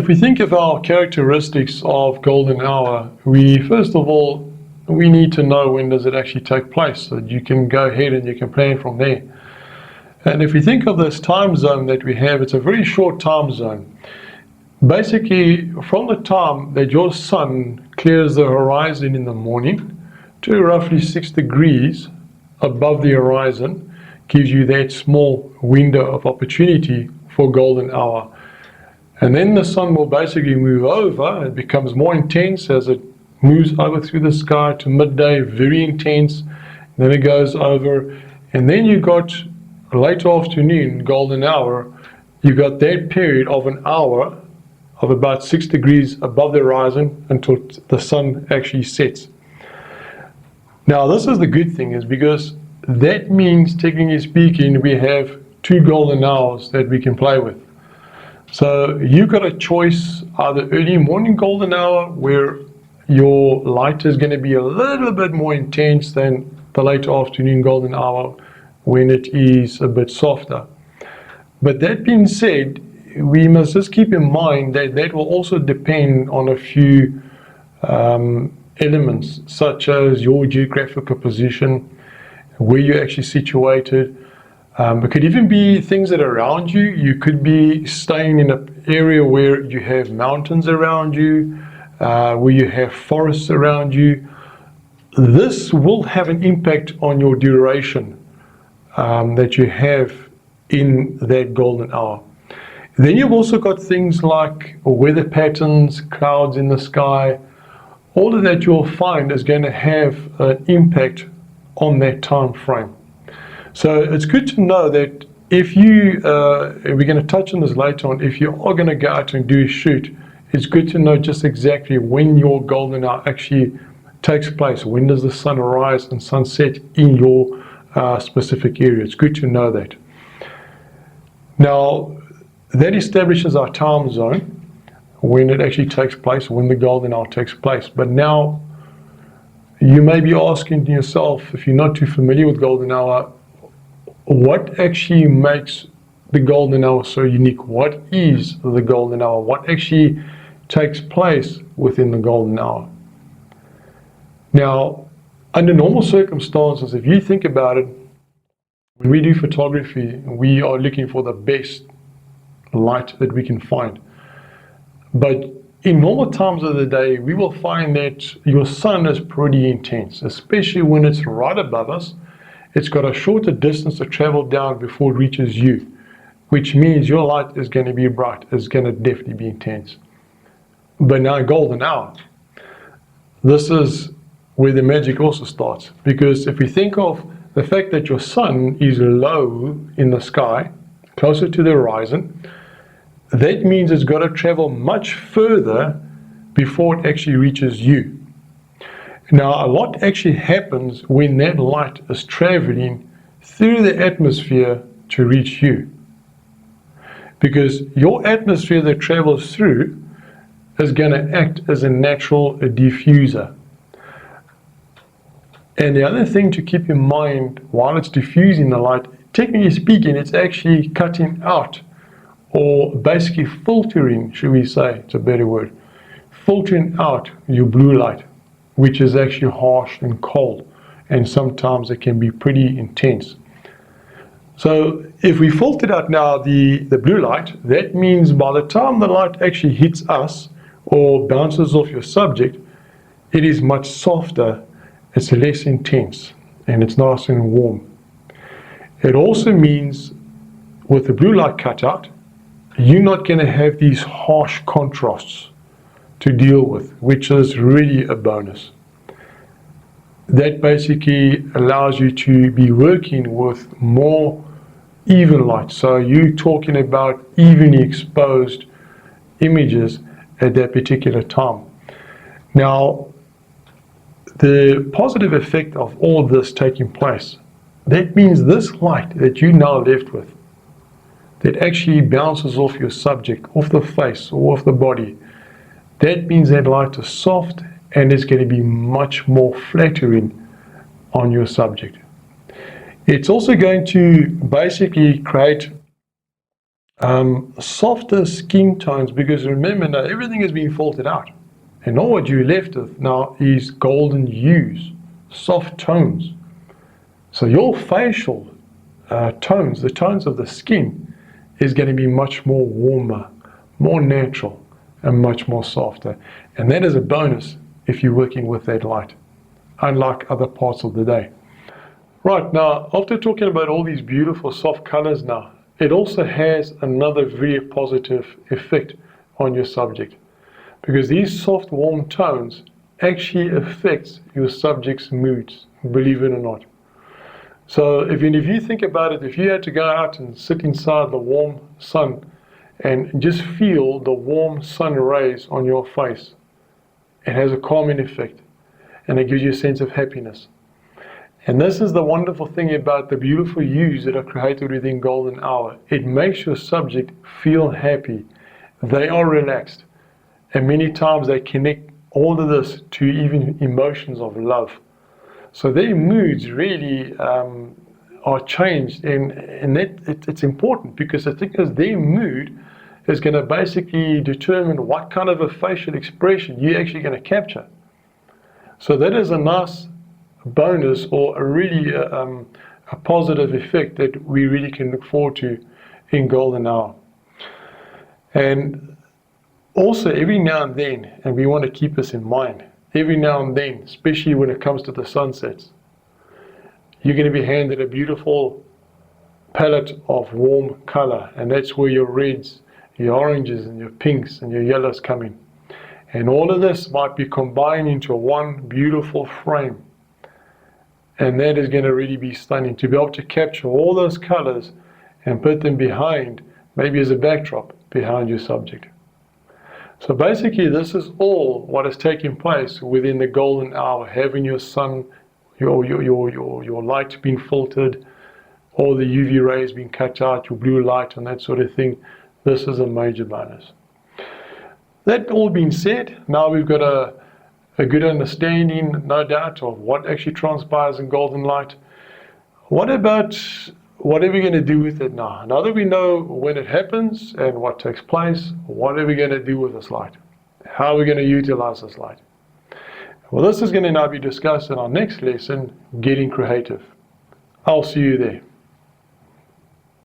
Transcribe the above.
If we think of our characteristics of golden hour, first of all, we need to know when does it actually take place, so that you can go ahead and you can plan from there. And if we think of this time zone that we have, it's a very short time zone. Basically, from the time that your sun clears the horizon in the morning to roughly 6 degrees above the horizon, gives you that small window of opportunity for golden hour. And then the sun will basically move over. It becomes more intense as it moves over through the sky to midday, very intense. Then it goes over, and then you got late afternoon, golden hour. You got that period of an hour of about 6 degrees above the horizon until the sun actually sets. Now, this is the good thing, is because that means, technically speaking, we have 2 golden hours that we can play with. So you've got a choice, either early morning golden hour, where your light is going to be a little bit more intense than the late afternoon golden hour, when it is a bit softer. But that being said, we must just keep in mind that that will also depend on a few elements, such as your geographical position, where you're actually situated. It could even be things that are around you. You could be staying in an area where you have mountains around you, where you have forests around you. This will have an impact on your duration that you have in that golden hour. Then you've also got things like weather patterns, clouds in the sky. All of that you'll find is going to have an impact on that time frame. So it's good to know that if you, we're going to touch on this later on, if you are going to go out and do a shoot, it's good to know just exactly when your golden hour actually takes place. When does the sun rise and sunset in your specific area? It's good to know that. Now, that establishes our time zone, when it actually takes place, when the golden hour takes place. But now, you may be asking yourself, if you're not too familiar with golden hour, what actually makes the golden hour so unique? What is the golden hour? What actually takes place within the golden hour? Now, under normal circumstances, if you think about it, when we do photography, we are looking for the best light that we can find. But in normal times of the day, we will find that your sun is pretty intense, especially when it's right above us. It's got a shorter distance to travel down before it reaches you, which means your light is going to be bright, it's going to definitely be intense. But now golden hour, this is where the magic also starts. Because if we think of the fact that your sun is low in the sky, closer to the horizon, that means it's got to travel much further before it actually reaches you. Now, a lot actually happens when that light is traveling through the atmosphere to reach you. Because your atmosphere that travels through is going to act as a natural diffuser. And the other thing to keep in mind while it's diffusing the light, technically speaking, it's actually cutting out, or basically filtering, should we say, it's a better word, filtering out your blue light, which is actually harsh and cold, and sometimes it can be pretty intense. So if we filtered out now the blue light, that means by the time the light actually hits us or bounces off your subject, it is much softer, it's less intense, and it's nice and warm. It also means with the blue light cutout, you're not going to have these harsh contrasts to deal with, which is really a bonus. That basically allows you to be working with more even light. So you're talking about evenly exposed images at that particular time. Now, the positive effect of all of this taking place, that means this light that you're now left with, that actually bounces off your subject, off the face or off the body, that means that light is soft and it's going to be much more flattering on your subject. It's also going to basically create Softer skin tones, because remember now everything has been filtered out. And all what you're left with now is golden hues, soft tones. So your facial tones, the tones of the skin, is going to be much more warmer, more natural, and much more softer. And that is a bonus if you're working with that light, unlike other parts of the day. Right, now, after talking about all these beautiful soft colors now, it also has another very positive effect on your subject. Because these soft, warm tones actually affects your subject's moods, believe it or not. So if you think about it, if you had to go out and sit inside the warm sun and just feel the warm sun rays on your face, it has a calming effect and it gives you a sense of happiness. And this is the wonderful thing about the beautiful hues that are created within Golden Hour. It makes your subject feel happy. They are relaxed. And many times they connect all of this to even emotions of love. So their moods really are changed. And it's important, because the thing is, their mood is going to basically determine what kind of a facial expression you're actually going to capture. So that is a nice bonus, or a really a positive effect that we really can look forward to in Golden Hour. And also every now and then, and we want to keep this in mind, every now and then, especially when it comes to the sunsets, you're going to be handed a beautiful palette of warm color, and that's where your reds, your oranges, and your pinks, and your yellows come in. And all of this might be combined into one beautiful frame. And that is going to really be stunning, to be able to capture all those colors and put them behind, maybe as a backdrop behind your subject. So basically, this is all what is taking place within the Golden Hour, having your sun, your light being filtered, all the UV rays being cut out, your blue light and that sort of thing. This is a major bonus. That all being said, now we've got a good understanding, no doubt, of what actually transpires in golden light. What about what are we going to do with it now? Now that we know when it happens and what takes place, what are we going to do with this light? How are we going to utilize this light? Well, this is going to now be discussed in our next lesson, Getting Creative. I'll see you there.